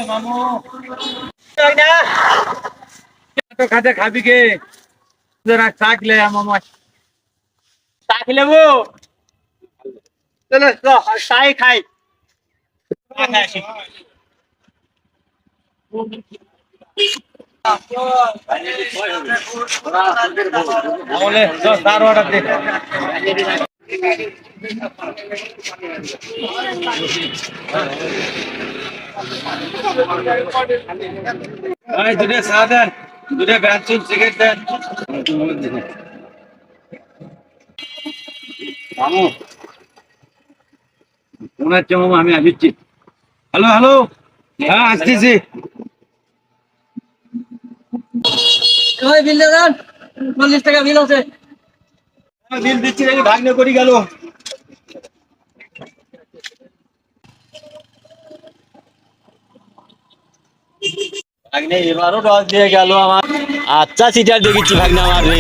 মামু তো খাতে খাবি কে থাকলে মামা থাকলে বো চলো চাই খাই বলে তার অর্ডার দে ভাই দুটো চা দেন দুটো ব্যানচুন সিগারেট দেন মামু মনে হচ্ছে মামু আমি আসছি হ্যালো হ্যালো হ্যাঁ আসতেছি বিল দেন 40 টাকা বিল আছে। বিল দিচ্ছি নাকি ভাগ্য করি গেল ভাগ্নে এবারও ডস দিয়ে গেল আমার আচ্ছা সিটার দেখেছি ভাগ্নে আমার রে